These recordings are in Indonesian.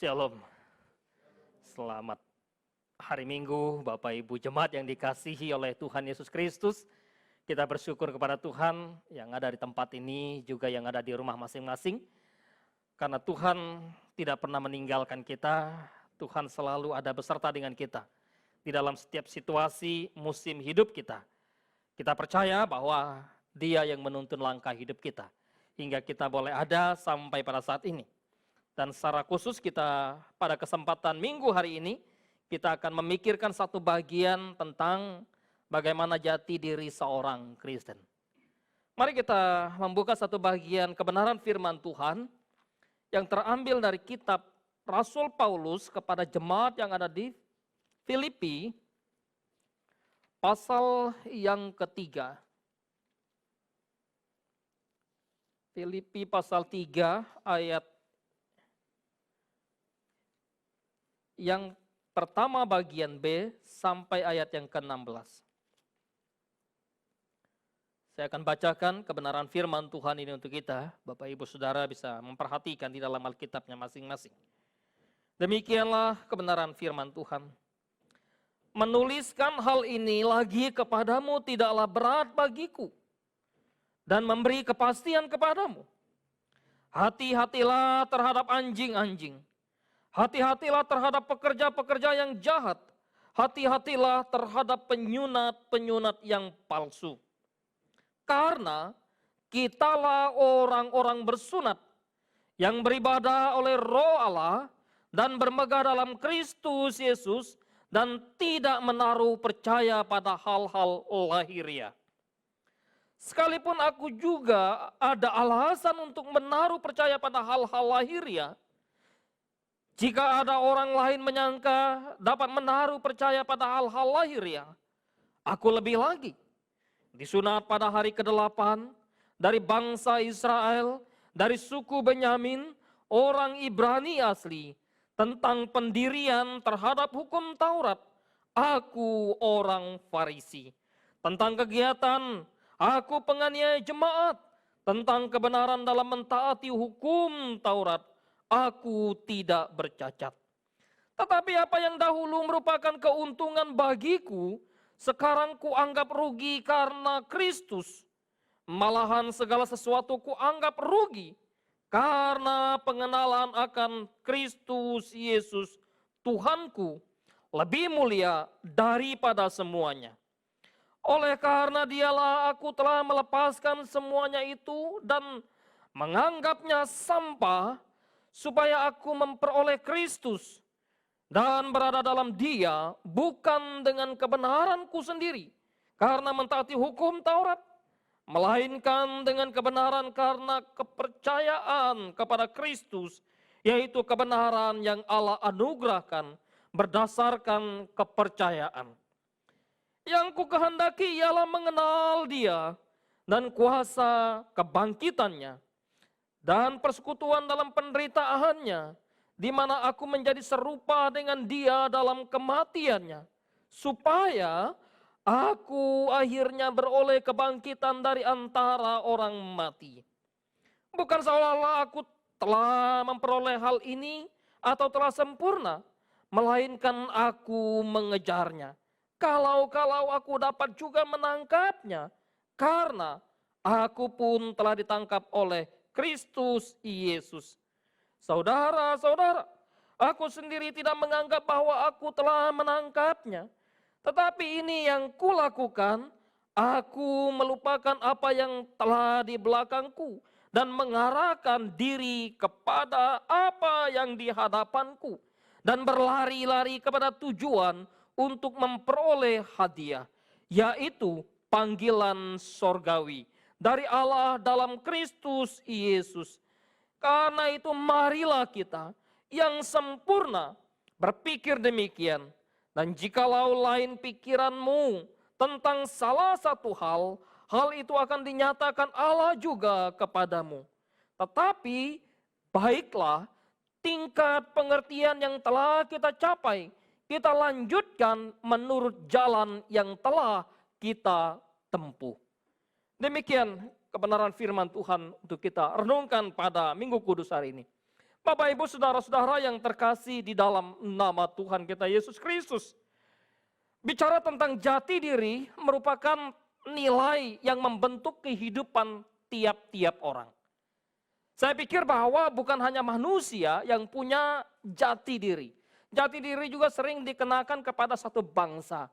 Shalom. Selamat hari Minggu, Bapak Ibu Jemaat yang dikasihi oleh Tuhan Yesus Kristus. Kita bersyukur kepada Tuhan yang ada di tempat ini, juga yang ada di rumah masing-masing. Karena Tuhan tidak pernah meninggalkan kita, Tuhan selalu ada beserta dengan kita. Di dalam setiap situasi, musim hidup kita. Kita percaya bahwa Dia yang menuntun langkah hidup kita. Hingga kita boleh ada sampai pada saat ini. Dan secara khusus kita pada kesempatan minggu hari ini, kita akan memikirkan satu bagian tentang bagaimana jati diri seorang Kristen. Mari kita membuka satu bagian kebenaran firman Tuhan yang terambil dari kitab Rasul Paulus kepada jemaat yang ada di Filipi, pasal yang ketiga. Filipi pasal 3 ayat yang pertama bagian B sampai ayat yang ke-16. Saya akan bacakan kebenaran firman Tuhan ini untuk kita. Bapak Ibu Saudara bisa memperhatikan di dalam Alkitabnya masing-masing. Demikianlah kebenaran firman Tuhan. Menuliskan hal ini lagi kepadamu tidaklah berat bagiku dan memberi kepastian kepadamu. Hati-hatilah terhadap anjing-anjing. Hati-hatilah terhadap pekerja-pekerja yang jahat. Hati-hatilah terhadap penyunat-penyunat yang palsu. Karena kitalah orang-orang bersunat yang beribadah oleh Roh Allah dan bermegah dalam Kristus Yesus dan tidak menaruh percaya pada hal-hal lahiriah. Sekalipun aku juga ada alasan untuk menaruh percaya pada hal-hal lahiriah, jika ada orang lain menyangka dapat menaruh percaya pada hal-hal lahiriah, aku lebih lagi. Disunat pada hari ke-8 dari bangsa Israel, dari suku Benyamin, orang Ibrani asli, tentang pendirian terhadap hukum Taurat, aku orang Farisi. Tentang kegiatan, aku penganiaya jemaat. Tentang kebenaran dalam mentaati hukum Taurat, aku tidak bercacat. Tetapi apa yang dahulu merupakan keuntungan bagiku, sekarang kuanggap rugi karena Kristus. Malahan segala sesuatu kuanggap rugi karena pengenalan akan Kristus Yesus Tuhanku lebih mulia daripada semuanya. Oleh karena dialah aku telah melepaskan semuanya itu dan menganggapnya sampah, supaya aku memperoleh Kristus dan berada dalam Dia bukan dengan kebenaranku sendiri karena mentaati hukum Taurat, melainkan dengan kebenaran karena kepercayaan kepada Kristus, yaitu kebenaran yang Allah anugerahkan berdasarkan kepercayaan. Yang ku kehendaki ialah mengenal Dia dan kuasa kebangkitannya, dan persekutuan dalam penderitaannya, di mana aku menjadi serupa dengan Dia dalam kematiannya, supaya aku akhirnya beroleh kebangkitan dari antara orang mati. Bukan seolah-olah aku telah memperoleh hal ini atau telah sempurna, melainkan aku mengejarnya. Kalau aku dapat juga menangkapnya, karena aku pun telah ditangkap oleh Kristus Yesus. Saudara-saudara, aku sendiri tidak menganggap bahwa aku telah menangkapnya. Tetapi ini yang kulakukan, aku melupakan apa yang telah di belakangku dan mengarahkan diri kepada apa yang di hadapanku dan berlari-lari kepada tujuan untuk memperoleh hadiah, yaitu panggilan sorgawi dari Allah dalam Kristus Yesus. Karena itu marilah kita yang sempurna berpikir demikian. Dan jikalau lain pikiranmu tentang salah satu hal, hal itu akan dinyatakan Allah juga kepadamu. Tetapi baiklah tingkat pengertian yang telah kita capai, kita lanjutkan menurut jalan yang telah kita tempuh. Demikian kebenaran firman Tuhan untuk kita renungkan pada Minggu Kudus hari ini. Bapak Ibu saudara-saudara yang terkasih di dalam nama Tuhan kita Yesus Kristus. Bicara tentang jati diri merupakan nilai yang membentuk kehidupan tiap-tiap orang. Saya pikir bahwa bukan hanya manusia yang punya jati diri. Jati diri juga sering dikenakan kepada satu bangsa.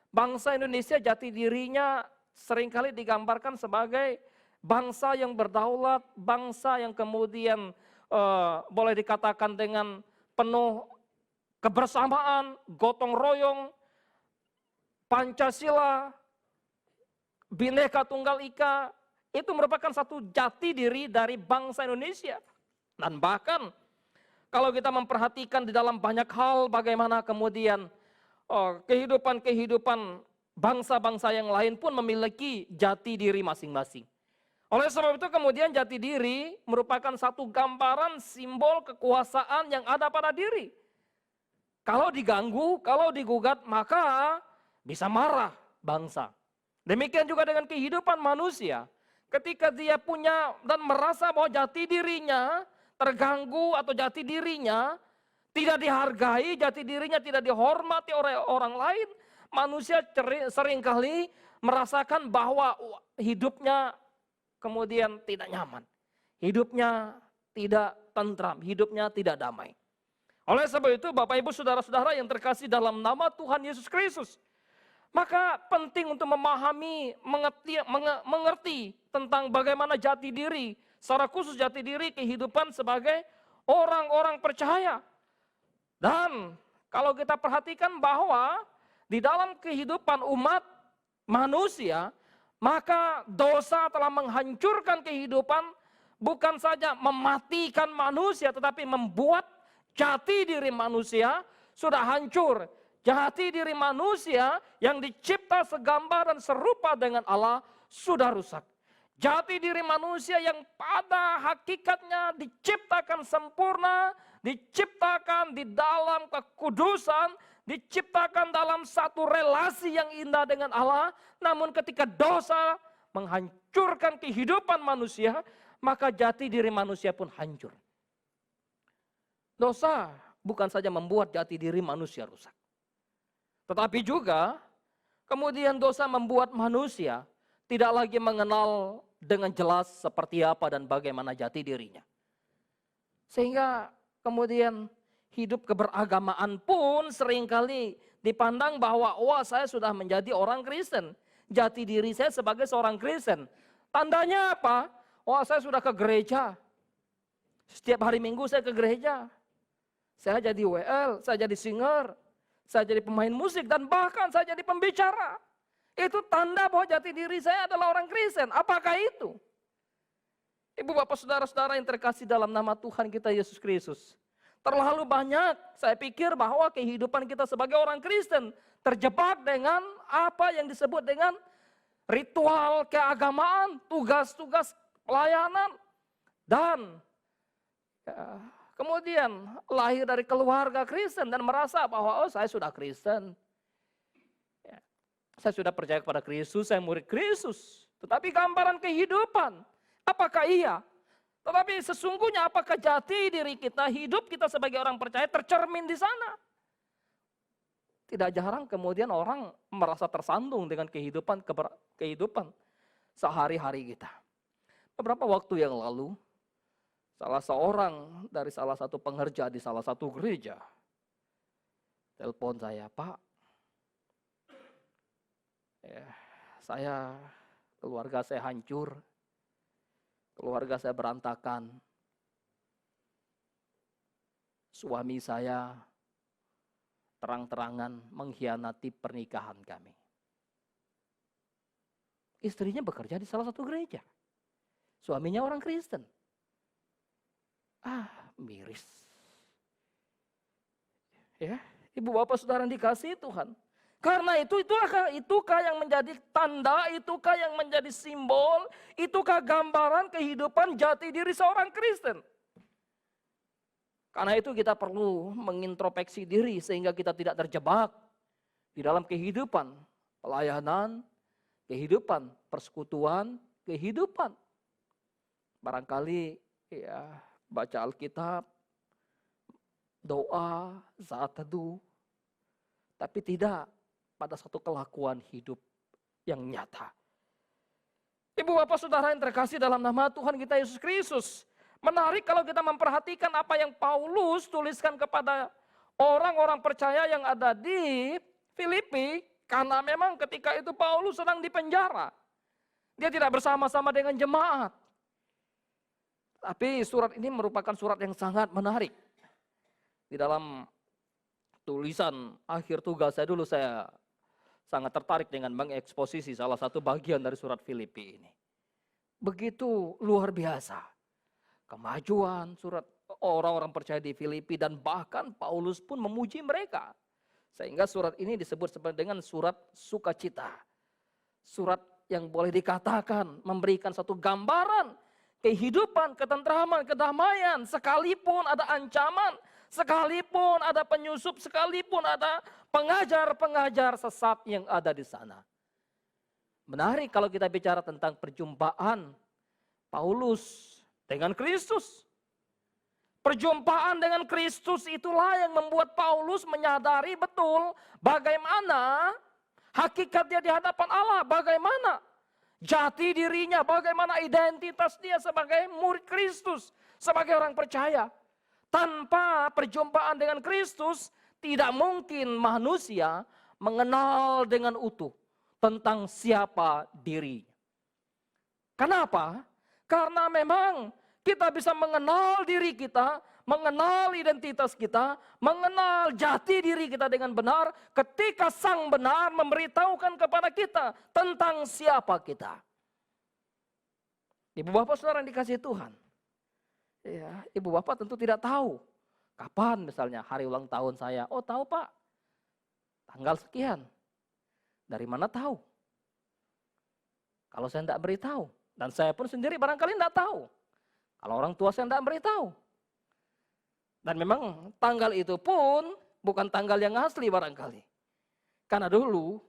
Bangsa Indonesia jati dirinya seringkali digambarkan sebagai bangsa yang berdaulat, bangsa yang kemudian boleh dikatakan dengan penuh kebersamaan, gotong royong, Pancasila, Bhinneka Tunggal Ika, itu merupakan satu jati diri dari bangsa Indonesia. Dan bahkan kalau kita memperhatikan di dalam banyak hal bagaimana kemudian kehidupan bangsa-bangsa yang lain pun memiliki jati diri masing-masing. Oleh sebab itu kemudian jati diri merupakan satu gambaran simbol kekuasaan yang ada pada diri. Kalau diganggu, kalau digugat maka bisa marah bangsa. Demikian juga dengan kehidupan manusia. Ketika dia punya dan merasa bahwa jati dirinya terganggu atau jati dirinya tidak dihargai, jati dirinya tidak dihormati oleh orang lain, manusia seringkali merasakan bahwa hidupnya kemudian tidak nyaman. Hidupnya tidak tentram, hidupnya tidak damai. Oleh sebab itu Bapak Ibu saudara-saudara yang terkasih dalam nama Tuhan Yesus Kristus, maka penting untuk memahami, mengerti tentang bagaimana jati diri, secara khusus jati diri kehidupan sebagai orang-orang percaya. Dan kalau kita perhatikan bahwa di dalam kehidupan umat manusia, maka dosa telah menghancurkan kehidupan, bukan saja mematikan manusia, tetapi membuat jati diri manusia sudah hancur. Jati diri manusia yang dicipta segambar dan serupa dengan Allah sudah rusak. Jati diri manusia yang pada hakikatnya diciptakan sempurna, diciptakan di dalam kekudusan, diciptakan dalam satu relasi yang indah dengan Allah. Namun ketika dosa menghancurkan kehidupan manusia, maka jati diri manusia pun hancur. Dosa bukan saja membuat jati diri manusia rusak, tetapi juga kemudian dosa membuat manusia tidak lagi mengenal dengan jelas seperti apa dan bagaimana jati dirinya. Sehingga kemudian hidup keberagamaan pun seringkali dipandang bahwa wah saya sudah menjadi orang Kristen. Jati diri saya sebagai seorang Kristen. Tandanya apa? Wah saya sudah ke gereja. Setiap hari Minggu saya ke gereja. Saya jadi WL, saya jadi singer, saya jadi pemain musik dan bahkan saya jadi pembicara. Itu tanda bahwa jati diri saya adalah orang Kristen. Apakah itu? Ibu bapak saudara-saudara yang terkasih dalam nama Tuhan kita Yesus Kristus. Terlalu banyak saya pikir bahwa kehidupan kita sebagai orang Kristen terjebak dengan apa yang disebut dengan ritual keagamaan, tugas-tugas pelayanan. Dan kemudian lahir dari keluarga Kristen dan merasa bahwa oh saya sudah Kristen. Saya sudah percaya kepada Kristus, saya murid Kristus. Tetapi gambaran kehidupan, apakah iya? Tetapi sesungguhnya apakah jati diri kita, hidup kita sebagai orang percaya tercermin di sana? Tidak jarang kemudian orang merasa tersandung dengan kehidupan sehari-hari kita. Beberapa waktu yang lalu, salah seorang dari salah satu pengerja di salah satu gereja telepon saya, Pak, keluarga saya hancur, keluarga saya berantakan, suami saya terang-terangan mengkhianati pernikahan kami. Istrinya bekerja di salah satu gereja, suaminya orang Kristen. Miris. Ya, ibu bapak saudara yang dikasihi Tuhan. Karena itukah yang menjadi tanda, itukah yang menjadi simbol, itukah gambaran kehidupan jati diri seorang Kristen. Karena itu kita perlu mengintrospeksi diri sehingga kita tidak terjebak di dalam kehidupan pelayanan, kehidupan persekutuan, kehidupan. Barangkali ya baca Alkitab, doa, saat teduh, tapi tidak pada satu kelakuan hidup yang nyata. Ibu bapak saudara yang terkasih dalam nama Tuhan kita Yesus Kristus. Menarik kalau kita memperhatikan apa yang Paulus tuliskan kepada orang-orang percaya yang ada di Filipi. Karena memang ketika itu Paulus sedang dipenjara. Dia tidak bersama-sama dengan jemaat. Tapi surat ini merupakan surat yang sangat menarik. Di dalam tulisan akhir tugas saya dulu, saya sangat tertarik dengan mengeksposisi salah satu bagian dari surat Filipi ini. Begitu luar biasa kemajuan surat orang-orang percaya di Filipi, dan bahkan Paulus pun memuji mereka. Sehingga surat ini disebut dengan surat sukacita. Surat yang boleh dikatakan memberikan satu gambaran kehidupan, ketentraman, kedamaian, sekalipun ada ancaman, sekalipun ada penyusup, sekalipun ada pengajar-pengajar sesat yang ada di sana. Menarik kalau kita bicara tentang perjumpaan Paulus dengan Kristus. Perjumpaan dengan Kristus itulah yang membuat Paulus menyadari betul bagaimana hakikat dia di hadapan Allah, bagaimana jati dirinya, bagaimana identitas dia sebagai murid Kristus, sebagai orang percaya. Tanpa perjumpaan dengan Kristus, tidak mungkin manusia mengenal dengan utuh tentang siapa dirinya. Kenapa? Karena memang kita bisa mengenal diri kita, mengenal identitas kita, mengenal jati diri kita dengan benar ketika Sang Benar memberitahukan kepada kita tentang siapa kita. Ibu bapak saudara yang dikasihi Tuhan. Ya, ibu bapak tentu tidak tahu kapan misalnya hari ulang tahun saya. Oh tahu Pak, tanggal sekian. Dari mana tahu? Kalau saya tidak beritahu. Dan saya pun sendiri barangkali tidak tahu. Kalau orang tua saya tidak beritahu. Dan memang tanggal itu pun bukan tanggal yang asli barangkali. Karena dulu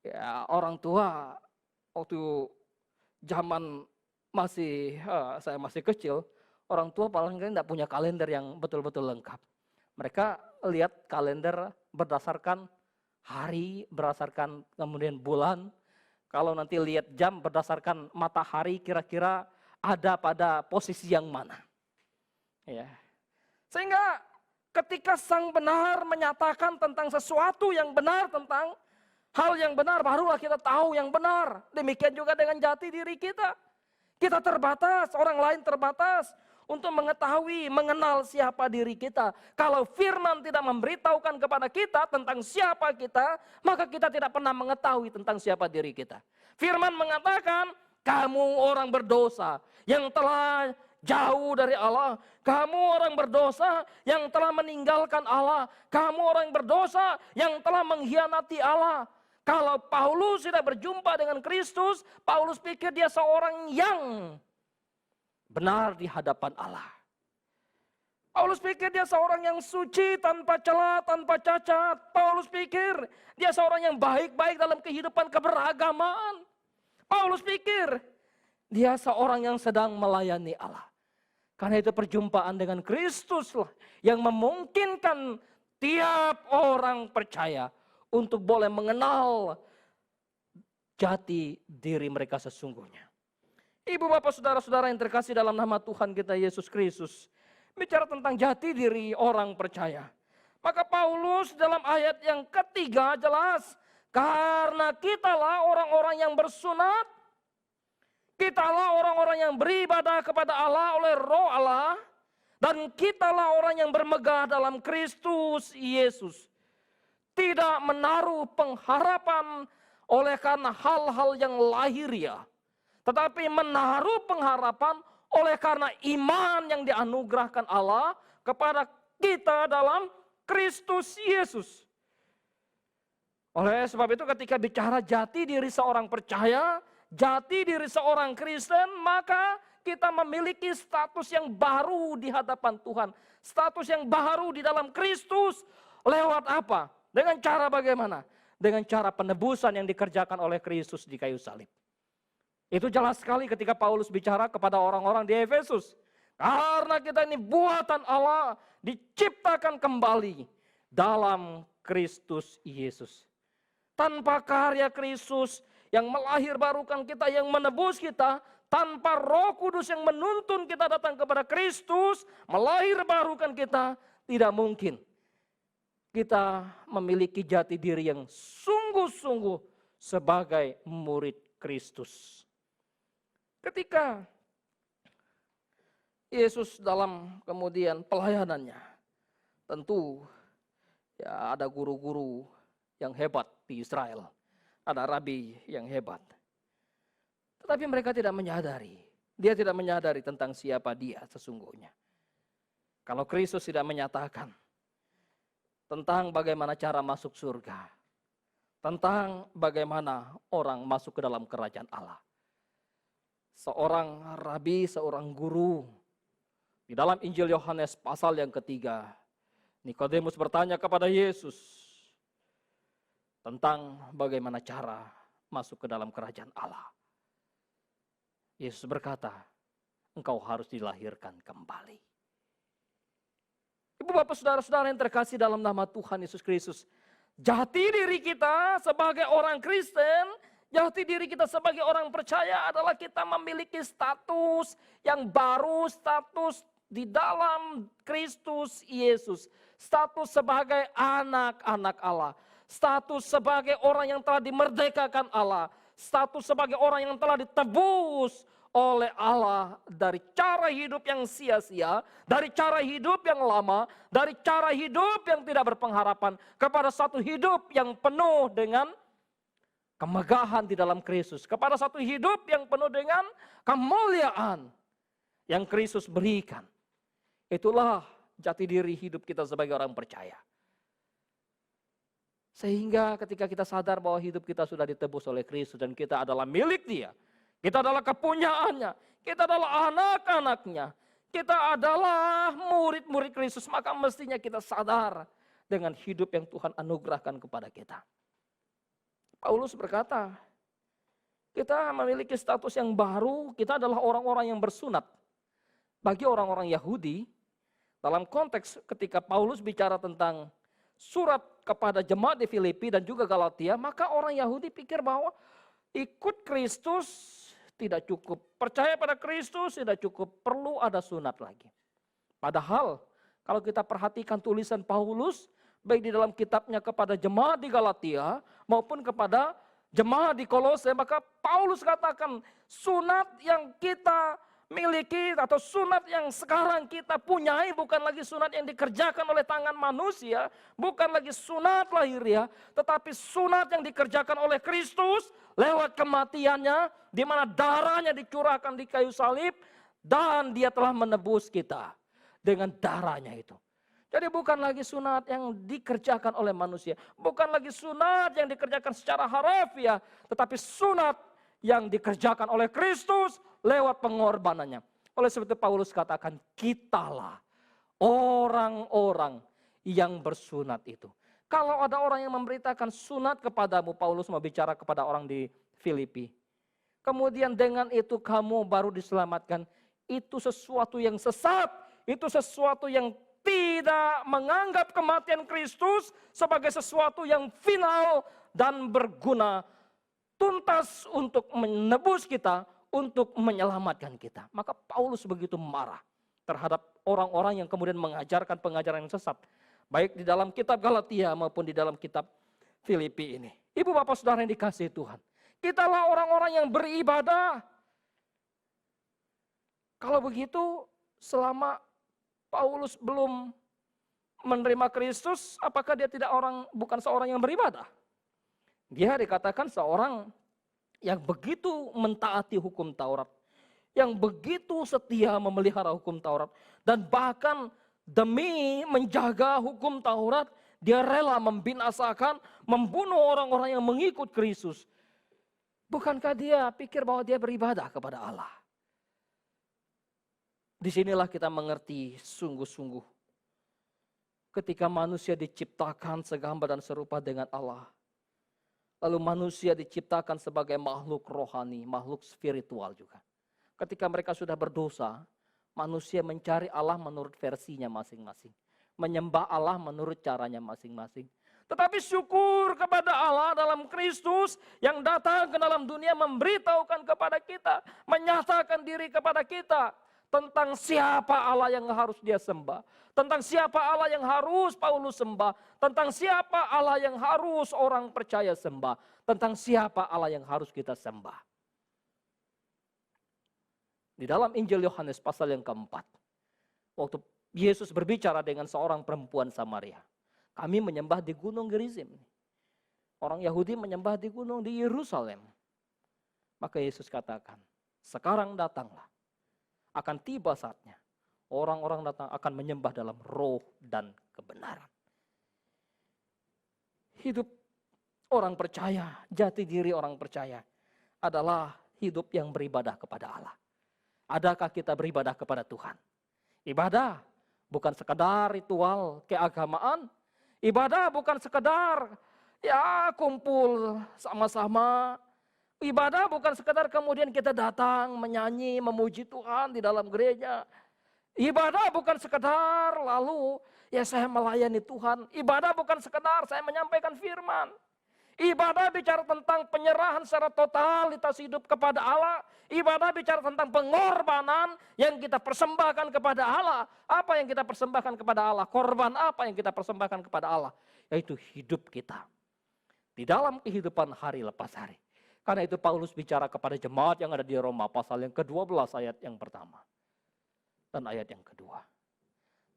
ya orang tua waktu zaman saya masih kecil, orang tua paling tidak punya kalender yang betul-betul lengkap. Mereka lihat kalender berdasarkan hari, berdasarkan kemudian bulan. Kalau nanti lihat jam berdasarkan matahari kira-kira ada pada posisi yang mana. Ya. Sehingga ketika Sang Benar menyatakan tentang sesuatu yang benar, tentang hal yang benar, barulah kita tahu yang benar. Demikian juga dengan jati diri kita. Kita terbatas, orang lain terbatas untuk mengetahui, mengenal siapa diri kita. Kalau firman tidak memberitahukan kepada kita tentang siapa kita, maka kita tidak pernah mengetahui tentang siapa diri kita. Firman mengatakan, kamu orang berdosa yang telah jauh dari Allah. Kamu orang berdosa yang telah meninggalkan Allah. Kamu orang berdosa yang telah mengkhianati Allah. Kalau Paulus tidak berjumpa dengan Kristus, Paulus pikir dia seorang yang benar di hadapan Allah. Paulus pikir dia seorang yang suci, tanpa celah, tanpa cacat. Paulus pikir dia seorang yang baik-baik dalam kehidupan keberagaman. Paulus pikir dia seorang yang sedang melayani Allah. Karena itu perjumpaan dengan Kristus lah yang memungkinkan tiap orang percaya untuk boleh mengenal jati diri mereka sesungguhnya. Ibu bapak saudara-saudara yang terkasih dalam nama Tuhan kita Yesus Kristus. Bicara tentang jati diri orang percaya. Maka Paulus dalam ayat yang ketiga jelas. Karena kitalah orang-orang yang bersunat. Kitalah orang-orang yang beribadah kepada Allah oleh roh Allah. Dan kitalah orang yang bermegah dalam Kristus Yesus. Tidak menaruh pengharapan oleh karena hal-hal yang lahiriah. Tetapi menaruh pengharapan oleh karena iman yang dianugerahkan Allah kepada kita dalam Kristus Yesus. Oleh sebab itu ketika bicara jati diri seorang percaya, jati diri seorang Kristen, maka kita memiliki status yang baru di hadapan Tuhan. Status yang baru di dalam Kristus. Lewat apa? Dengan cara bagaimana? Dengan cara penebusan yang dikerjakan oleh Kristus di kayu salib. Itu jelas sekali ketika Paulus bicara kepada orang-orang di Efesus. Karena kita ini buatan Allah, diciptakan kembali dalam Kristus Yesus. Tanpa karya Kristus yang melahirbarukan kita, yang menebus kita, tanpa Roh Kudus yang menuntun kita datang kepada Kristus, melahirbarukan kita, tidak mungkin kita memiliki jati diri yang sungguh-sungguh sebagai murid Kristus. Ketika Yesus dalam kemudian pelayanannya, tentu ya ada guru-guru yang hebat di Israel, ada rabi yang hebat. Tetapi mereka tidak menyadari, dia tidak menyadari tentang siapa dia sesungguhnya. Kalau Kristus tidak menyatakan tentang bagaimana cara masuk surga, tentang bagaimana orang masuk ke dalam kerajaan Allah. Seorang rabi, seorang guru, di dalam Injil Yohanes pasal yang ketiga, Nikodemus bertanya kepada Yesus tentang bagaimana cara masuk ke dalam kerajaan Allah. Yesus berkata, engkau harus dilahirkan kembali. Ibu bapak saudara-saudara yang terkasih dalam nama Tuhan Yesus Kristus, jati diri kita sebagai orang Kristen, jati diri kita sebagai orang percaya adalah kita memiliki status yang baru, status di dalam Kristus Yesus. Status sebagai anak-anak Allah. Status sebagai orang yang telah dimerdekakan Allah. Status sebagai orang yang telah ditebus oleh Allah dari cara hidup yang sia-sia, dari cara hidup yang lama, dari cara hidup yang tidak berpengharapan, kepada satu hidup yang penuh dengan kemegahan di dalam Kristus, kepada satu hidup yang penuh dengan kemuliaan yang Kristus berikan. Itulah jati diri hidup kita sebagai orang percaya. Sehingga ketika kita sadar bahwa hidup kita sudah ditebus oleh Kristus dan kita adalah milik Dia, kita adalah kepunyaannya, kita adalah anak-anaknya, kita adalah murid-murid Kristus, maka mestinya kita sadar dengan hidup yang Tuhan anugerahkan kepada kita. Paulus berkata, kita memiliki status yang baru, kita adalah orang-orang yang bersunat. Bagi orang-orang Yahudi, dalam konteks ketika Paulus bicara tentang surat kepada jemaat di Filipi dan juga Galatia, maka orang Yahudi pikir bahwa ikut Kristus tidak cukup, percaya pada Kristus tidak cukup, perlu ada sunat lagi. Padahal kalau kita perhatikan tulisan Paulus, baik di dalam kitabnya kepada jemaat di Galatia maupun kepada jemaat di Kolose, maka Paulus katakan sunat yang kita miliki atau sunat yang sekarang kita punyai bukan lagi sunat yang dikerjakan oleh tangan manusia, bukan lagi sunat lahiriah, tetapi sunat yang dikerjakan oleh Kristus lewat kematiannya, di mana darahnya dicurahkan di kayu salib dan Dia telah menebus kita dengan darahnya itu. Jadi bukan lagi sunat yang dikerjakan oleh manusia, bukan lagi sunat yang dikerjakan secara harafiah, tetapi sunat yang dikerjakan oleh Kristus lewat pengorbanannya. Oleh sebab itu Paulus katakan, kitalah orang-orang yang bersunat itu. Kalau ada orang yang memberitakan sunat kepadamu, Paulus mau bicara kepada orang di Filipi, kemudian dengan itu kamu baru diselamatkan, itu sesuatu yang sesat, itu sesuatu yang tidak menganggap kematian Kristus sebagai sesuatu yang final dan berguna tuntas untuk menebus kita, untuk menyelamatkan kita. Maka Paulus begitu marah terhadap orang-orang yang kemudian mengajarkan pengajaran yang sesat, baik di dalam kitab Galatia maupun di dalam kitab Filipi ini. Ibu bapak saudara yang dikasihi Tuhan, kitalah orang-orang yang beribadah. Kalau begitu, selama Paulus belum menerima Kristus, apakah dia bukan seorang yang beribadah? Dia dikatakan seorang yang begitu mentaati hukum Taurat, yang begitu setia memelihara hukum Taurat, dan bahkan demi menjaga hukum Taurat, dia rela membinasakan, membunuh orang-orang yang mengikut Kristus. Bukankah dia pikir bahwa dia beribadah kepada Allah? Disinilah kita mengerti sungguh-sungguh ketika manusia diciptakan segambar dan serupa dengan Allah. Lalu manusia diciptakan sebagai makhluk rohani, makhluk spiritual juga. Ketika mereka sudah berdosa, manusia mencari Allah menurut versinya masing-masing. menyembah Allah menurut caranya masing-masing. Tetapi syukur kepada Allah dalam Kristus yang datang ke dalam dunia memberitahukan kepada kita, menyatakan diri kepada kita tentang siapa Allah yang harus dia sembah, tentang siapa Allah yang harus Paulus sembah, tentang siapa Allah yang harus orang percaya sembah, tentang siapa Allah yang harus kita sembah. Di dalam Injil Yohanes pasal yang keempat, waktu Yesus berbicara dengan seorang perempuan Samaria, kami menyembah di Gunung Gerizim. Orang Yahudi menyembah di gunung di Yerusalem. Maka Yesus katakan, sekarang datanglah. Akan tiba saatnya. Orang-orang datang akan menyembah dalam roh dan kebenaran. Hidup orang percaya, jati diri orang percaya adalah hidup yang beribadah kepada Allah. Adakah kita beribadah kepada Tuhan? Ibadah bukan sekedar ritual keagamaan. Ibadah bukan sekedar kumpul sama-sama. Ibadah bukan sekedar kemudian kita datang menyanyi, memuji Tuhan di dalam gereja. Ibadah bukan sekedar lalu saya melayani Tuhan. Ibadah bukan sekedar saya menyampaikan firman. Ibadah bicara tentang penyerahan secara totalitas hidup kepada Allah. Ibadah bicara tentang pengorbanan yang kita persembahkan kepada Allah. Apa yang kita persembahkan kepada Allah? Korban apa yang kita persembahkan kepada Allah? Yaitu hidup kita. Di dalam kehidupan hari lepas hari. Karena itu Paulus bicara kepada jemaat yang ada di Roma pasal yang ke-12 ayat yang pertama. Dan ayat yang kedua.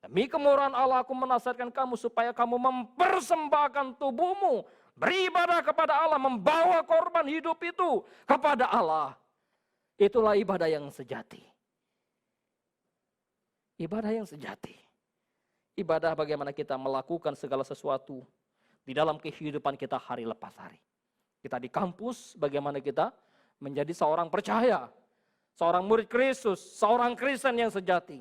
Demi kemurahan Allah aku menasihatkan kamu supaya kamu mempersembahkan tubuhmu. Beribadah kepada Allah, membawa korban hidup itu kepada Allah. Itulah ibadah yang sejati. Ibadah yang sejati. Ibadah bagaimana kita melakukan segala sesuatu di dalam kehidupan kita hari lepas hari. Kita di kampus, bagaimana kita menjadi seorang percaya. Seorang murid Kristus, seorang Kristen yang sejati.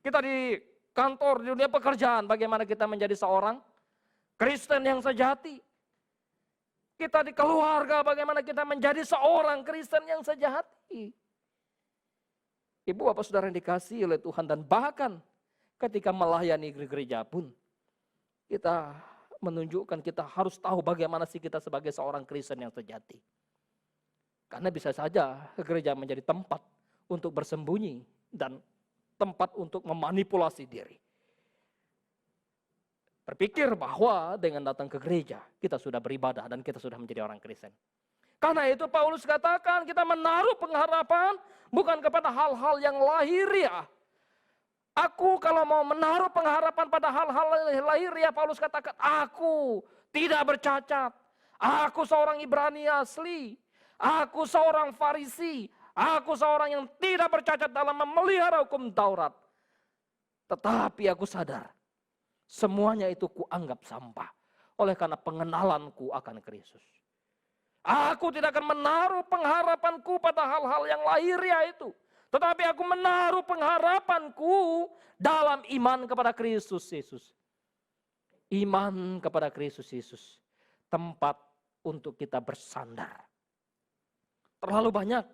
Kita di kantor, di dunia pekerjaan, bagaimana kita menjadi seorang Kristen yang sejati. Kita di keluarga, bagaimana kita menjadi seorang Kristen yang sejati. Ibu, bapak, saudara yang dikasihi oleh Tuhan, dan bahkan ketika melayani gereja pun, kita menunjukkan kita harus tahu bagaimana sih kita sebagai seorang Kristen yang sejati. Karena bisa saja gereja menjadi tempat untuk bersembunyi dan tempat untuk memanipulasi diri. Berpikir bahwa dengan datang ke gereja, kita sudah beribadah dan kita sudah menjadi orang Kristen. Karena itu Paulus katakan kita menaruh pengharapan bukan kepada hal-hal yang lahiriah. Aku kalau mau menaruh pengharapan pada hal-hal lahiriah, Paulus katakan aku tidak bercacat. Aku seorang Ibrani asli. Aku seorang Farisi. Aku seorang yang tidak bercacat dalam memelihara hukum Taurat. Tetapi aku sadar. Semuanya itu kuanggap sampah. Oleh karena pengenalanku akan Kristus. Aku tidak akan menaruh pengharapanku pada hal-hal yang lahiriah itu. Tetapi aku menaruh pengharapanku dalam iman kepada Kristus Yesus. Iman kepada Kristus Yesus. Tempat untuk kita bersandar. Terlalu banyak.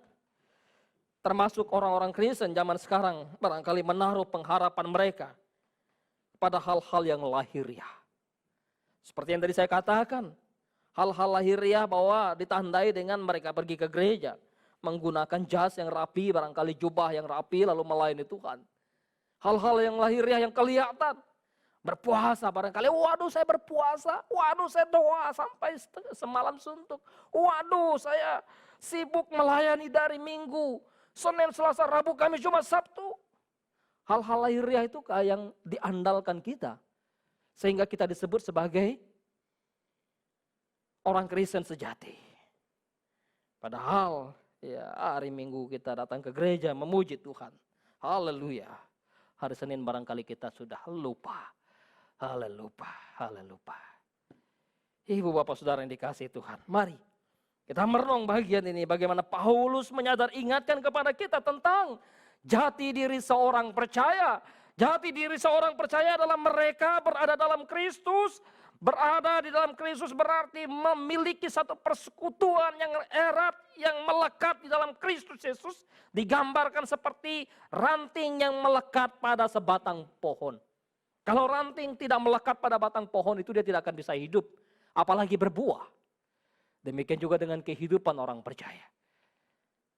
Termasuk orang-orang Kristen zaman sekarang barangkali menaruh pengharapan mereka pada hal-hal yang lahiriah. Seperti yang tadi saya katakan, hal-hal lahiriah bahwa ditandai dengan mereka pergi ke gereja, menggunakan jas yang rapi, barangkali jubah yang rapi, lalu melayani Tuhan. Hal-hal yang lahiriah yang kelihatan, berpuasa barangkali, waduh saya berpuasa, waduh saya doa sampai semalam suntuk, waduh saya sibuk melayani dari Minggu, Senin, Selasa, Rabu, Kamis, Jumat, Sabtu. Hal-hal lahiriah itu yang diandalkan kita. Sehingga kita disebut sebagai orang Kristen sejati. Padahal hari Minggu kita datang ke gereja memuji Tuhan. Haleluya. Hari Senin barangkali kita sudah lupa. Haleluya. Ibu, bapak, saudara yang dikasihi Tuhan. Mari kita merenung bagian ini. Bagaimana Paulus ingatkan kepada kita tentang jati diri seorang percaya. Jati diri seorang percaya adalah mereka berada dalam Kristus. Berada di dalam Kristus berarti memiliki satu persekutuan yang erat, yang melekat di dalam Kristus Yesus. Digambarkan seperti ranting yang melekat pada sebatang pohon. Kalau ranting tidak melekat pada batang pohon itu dia tidak akan bisa hidup, apalagi berbuah. Demikian juga dengan kehidupan orang percaya.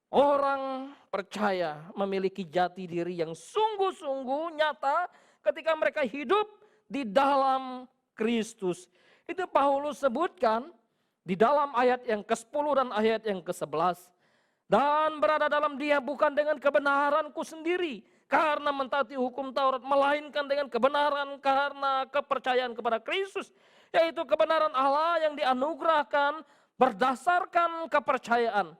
Orang percaya memiliki jati diri yang sungguh-sungguh nyata ketika mereka hidup di dalam Kristus. Itu Paulus sebutkan di dalam ayat yang ke-10 dan ayat yang ke-11. Dan berada dalam dia bukan dengan kebenaranku sendiri, karena mentaati hukum Taurat, melainkan dengan kebenaran karena kepercayaan kepada Kristus, yaitu kebenaran Allah yang dianugerahkan berdasarkan kepercayaan.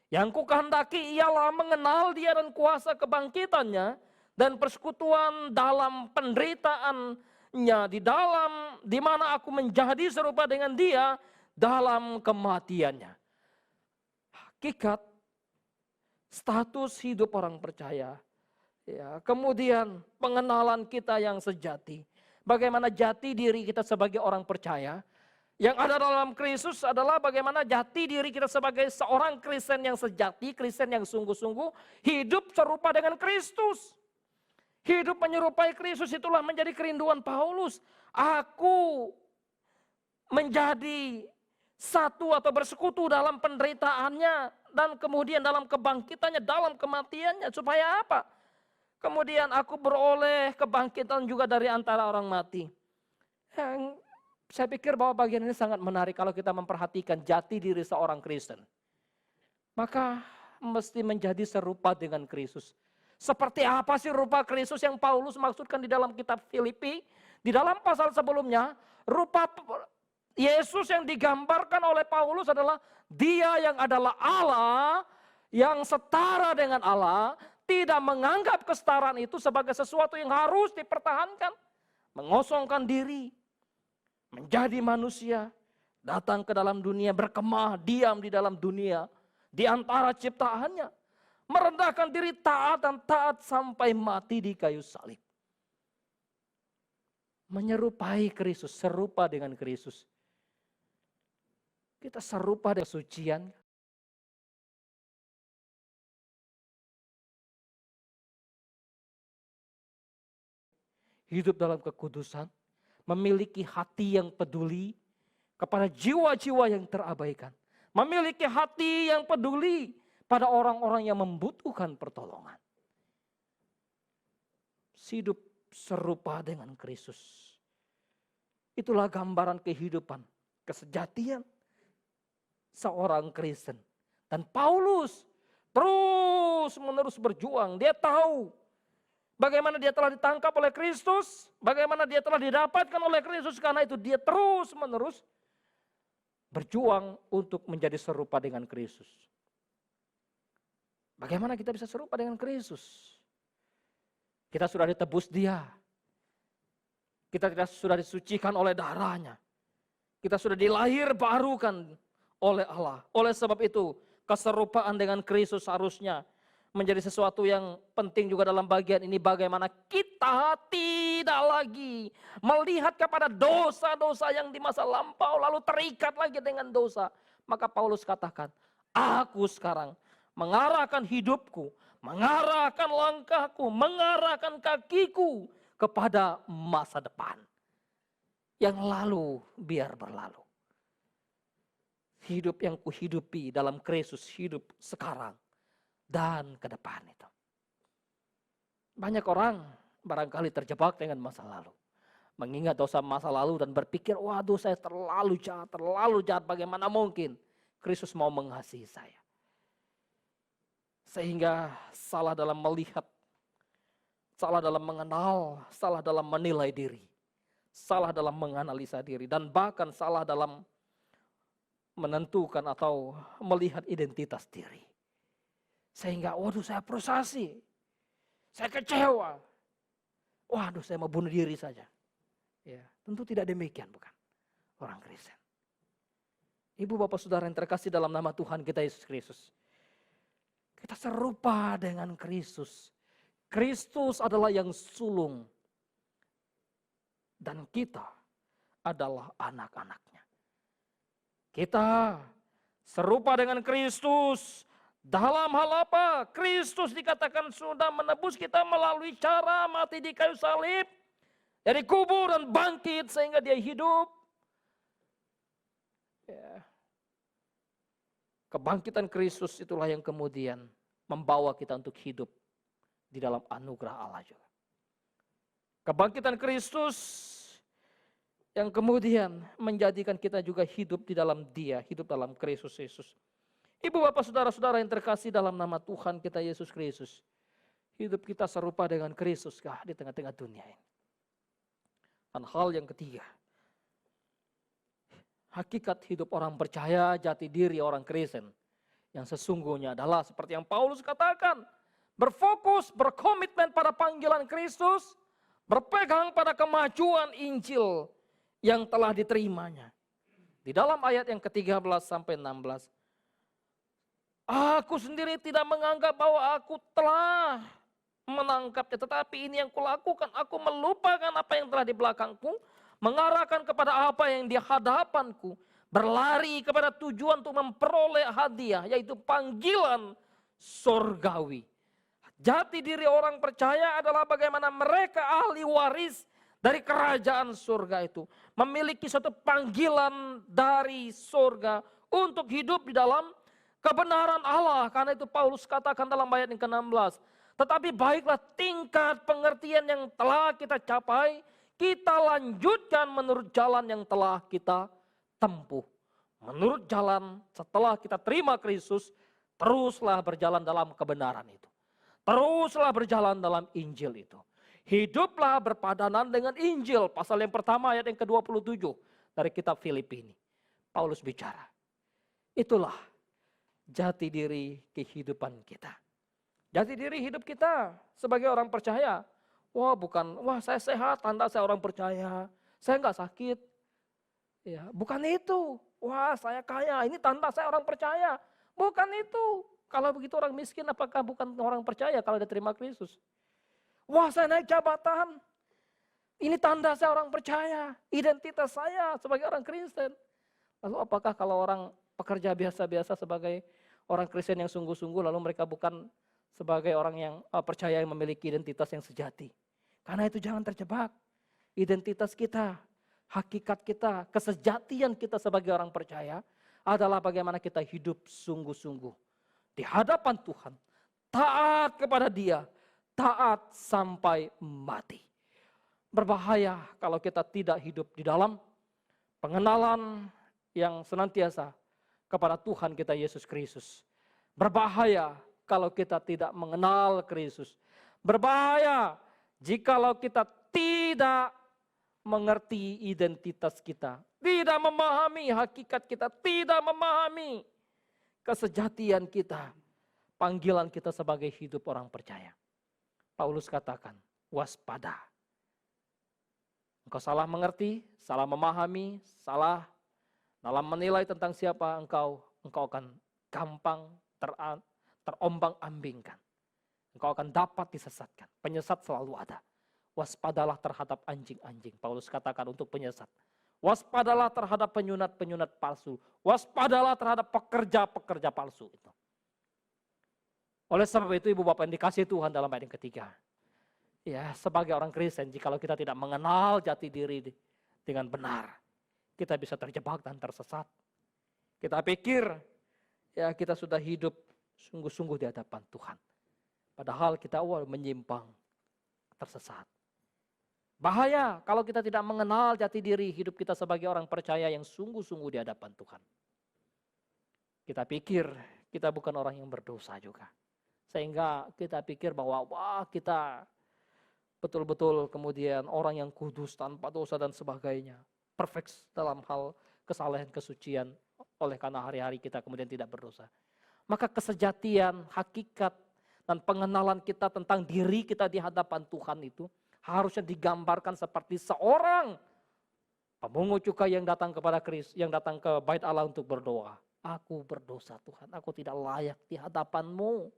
Yang kukehendaki ialah mengenal dia dan kuasa kebangkitannya dan persekutuan dalam penderitaannya, di mana aku menjadi serupa dengan dia dalam kematiannya. Hakikat status hidup orang percaya, ya, kemudian pengenalan kita yang sejati. Bagaimana jati diri kita sebagai orang percaya yang ada dalam Kristus adalah bagaimana jati diri kita sebagai seorang Kristen yang sejati, Kristen yang sungguh-sungguh hidup serupa dengan Kristus. Hidup menyerupai Kristus itulah menjadi kerinduan Paulus. Aku menjadi satu atau bersekutu dalam penderitaannya dan kemudian dalam kebangkitannya, dalam kematiannya. Supaya apa? Kemudian aku beroleh kebangkitan juga dari antara orang mati. Saya pikir bahwa bagian ini sangat menarik kalau kita memperhatikan jati diri seorang Kristen. Maka mesti menjadi serupa dengan Kristus. Seperti apa sih rupa Kristus yang Paulus maksudkan di dalam kitab Filipi? Di dalam pasal sebelumnya, rupa Yesus yang digambarkan oleh Paulus adalah dia yang adalah Allah, yang setara dengan Allah, tidak menganggap kesetaraan itu sebagai sesuatu yang harus dipertahankan. Mengosongkan diri, menjadi manusia, datang ke dalam dunia, berkemah, diam di dalam dunia, di antara ciptaannya. Merendahkan diri, taat dan taat sampai mati di kayu salib. Menyerupai Kristus, serupa dengan Kristus. Kita serupa dengan kesucian. Hidup dalam kekudusan. Memiliki hati yang peduli kepada jiwa-jiwa yang terabaikan. Memiliki hati yang peduli pada orang-orang yang membutuhkan pertolongan. Hidup serupa dengan Kristus. Itulah gambaran kehidupan, kesejatian seorang Kristen. Dan Paulus terus menerus berjuang. Dia tahu bagaimana dia telah ditangkap oleh Kristus, bagaimana dia telah didapatkan oleh Kristus, karena itu dia terus menerus berjuang untuk menjadi serupa dengan Kristus. Bagaimana kita bisa serupa dengan Kristus? Kita sudah ditebus dia. Kita sudah disucikan oleh darahnya. Kita sudah dilahir barukan oleh Allah. Oleh sebab itu, keserupaan dengan Kristus harusnya menjadi sesuatu yang penting juga dalam bagian ini. Bagaimana kita tidak lagi melihat kepada dosa-dosa yang di masa lampau lalu terikat lagi dengan dosa. Maka Paulus katakan, aku sekarang mengarahkan hidupku, mengarahkan langkahku, mengarahkan kakiku kepada masa depan. Yang lalu biar berlalu. Hidup yang kuhidupi dalam Kristus, hidup sekarang dan ke depan itu. Banyak orang barangkali terjebak dengan masa lalu. Mengingat dosa masa lalu dan berpikir, waduh saya terlalu jahat, bagaimana mungkin Kristus mau mengasihi saya. Sehingga salah dalam melihat, salah dalam mengenal, salah dalam menilai diri, salah dalam menganalisa diri, dan bahkan salah dalam menentukan atau melihat identitas diri. Sehingga waduh saya frustasi, saya kecewa, waduh saya mau bunuh diri saja. Ya, tentu tidak demikian, bukan orang Kristen. Ibu bapak saudara yang terkasih dalam nama Tuhan kita Yesus Kristus. Kita serupa dengan Kristus. Kristus adalah yang sulung. Dan kita adalah anak-anaknya. Kita serupa dengan Kristus. Dalam hal apa? Kristus dikatakan sudah menebus kita melalui cara mati di kayu salib. Dari kubur dan bangkit sehingga dia hidup. Ya. Kebangkitan Kristus itulah yang kemudian membawa kita untuk hidup di dalam anugerah Allah juga. Kebangkitan Kristus yang kemudian menjadikan kita juga hidup di dalam Dia, hidup dalam Kristus Yesus. Ibu bapak saudara-saudara yang terkasih dalam nama Tuhan kita Yesus Kristus. Hidup kita serupa dengan Kristus di tengah-tengah dunia ini. Dan hal yang ketiga, hakikat hidup orang percaya, jati diri orang Kristen yang sesungguhnya adalah seperti yang Paulus katakan, berfokus, berkomitmen pada panggilan Kristus, berpegang pada kemajuan Injil yang telah diterimanya. Di dalam ayat yang ke-13 sampai 16, aku sendiri tidak menganggap bahwa aku telah menangkapnya, tetapi ini yang kulakukan, aku melupakan apa yang telah di belakangku, mengarahkan kepada apa yang di hadapanku, berlari kepada tujuan untuk memperoleh hadiah, yaitu panggilan surgawi. Jati diri orang percaya adalah bagaimana mereka ahli waris dari kerajaan surga itu, memiliki suatu panggilan dari surga untuk hidup di dalam kebenaran Allah. Karena itu Paulus katakan dalam ayat yang ke-16, tetapi baiklah tingkat pengertian yang telah kita capai, kita lanjutkan menurut jalan yang telah kita tempuh. Menurut jalan setelah kita terima Kristus, teruslah berjalan dalam kebenaran itu. Teruslah berjalan dalam Injil itu. Hiduplah berpadanan dengan Injil. Pasal yang pertama ayat yang ke-27 dari kitab Filipi ini. Paulus bicara. Itulah jati diri kehidupan kita. Jati diri hidup kita sebagai orang percaya. Wah saya sehat, tanda saya orang percaya. Saya enggak sakit. Ya, bukan itu. Wah saya kaya, ini tanda saya orang percaya. Bukan itu. Kalau begitu orang miskin apakah bukan orang percaya kalau dia terima Kristus? Wah saya naik jabatan. Ini tanda saya orang percaya. Identitas saya sebagai orang Kristen. Lalu apakah kalau orang pekerja biasa-biasa sebagai orang Kristen yang sungguh-sungguh lalu mereka bukan sebagai orang yang percaya yang memiliki identitas yang sejati. Karena itu jangan terjebak. Identitas kita, hakikat kita, kesejatian kita sebagai orang percaya adalah bagaimana kita hidup sungguh-sungguh di hadapan Tuhan. Taat kepada Dia, taat sampai mati. Berbahaya kalau kita tidak hidup di dalam pengenalan yang senantiasa kepada Tuhan kita Yesus Kristus. Berbahaya kalau kita tidak mengenal Kristus. Berbahaya jikalau kita tidak mengerti identitas kita. Tidak memahami hakikat kita. Tidak memahami kesejatian kita. Panggilan kita sebagai hidup orang percaya. Paulus katakan, waspada. Engkau salah mengerti, salah memahami, salah dalam menilai tentang siapa engkau akan gampang terombang-ambingkan. Engkau akan dapat disesatkan. Penyesat selalu ada. Waspadalah terhadap anjing-anjing. Paulus katakan untuk penyesat. Waspadalah terhadap penyunat-penyunat palsu. Waspadalah terhadap pekerja-pekerja palsu itu. Oleh sebab itu ibu bapak yang dikasihi Tuhan dalam ayat yang ketiga. Ya, sebagai orang Kristen jikalau kita tidak mengenal jati diri dengan benar, kita bisa terjebak dan tersesat. Kita pikir ya kita sudah hidup sungguh-sungguh di hadapan Tuhan. Padahal kita menyimpang, tersesat. Bahaya kalau kita tidak mengenal jati diri hidup kita sebagai orang percaya yang sungguh-sungguh di hadapan Tuhan. Kita pikir kita bukan orang yang berdosa juga. Sehingga kita pikir bahwa kita betul-betul kemudian orang yang kudus tanpa dosa dan sebagainya. Perfect dalam hal kesalahan kesucian oleh karena hari-hari kita kemudian tidak berdosa. Maka kesejatian, hakikat, dan pengenalan kita tentang diri kita di hadapan Tuhan itu harusnya digambarkan seperti seorang pemungut cukai yang datang kepada Kristus, yang datang ke bait Allah untuk berdoa. Aku berdosa Tuhan, aku tidak layak di hadapan-Mu.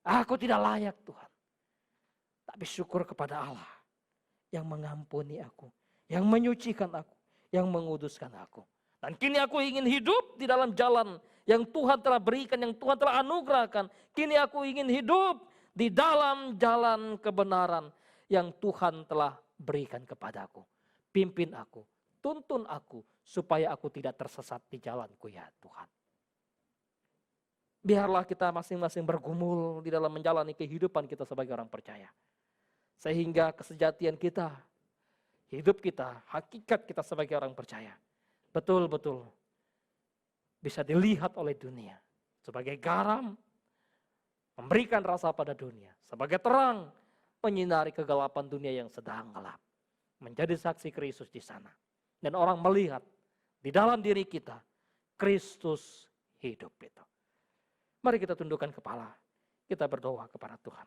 Aku tidak layak Tuhan. Tapi syukur kepada Allah yang mengampuni aku, yang menyucikan aku, yang menguduskan aku. Dan kini aku ingin hidup di dalam jalan yang Tuhan telah berikan, yang Tuhan telah anugerahkan. Kini aku ingin hidup di dalam jalan kebenaran yang Tuhan telah berikan kepadaku. Pimpin aku, tuntun aku, supaya aku tidak tersesat di jalanku ya Tuhan. Biarlah kita masing-masing bergumul di dalam menjalani kehidupan kita sebagai orang percaya. Sehingga kesejatian kita, hidup kita, hakikat kita sebagai orang percaya, betul-betul bisa dilihat oleh dunia. Sebagai garam, memberikan rasa pada dunia. Sebagai terang, menyinari kegelapan dunia yang sedang gelap. Menjadi saksi Kristus di sana. Dan orang melihat di dalam diri kita, Kristus hidup itu. Mari kita tundukkan kepala, kita berdoa kepada Tuhan.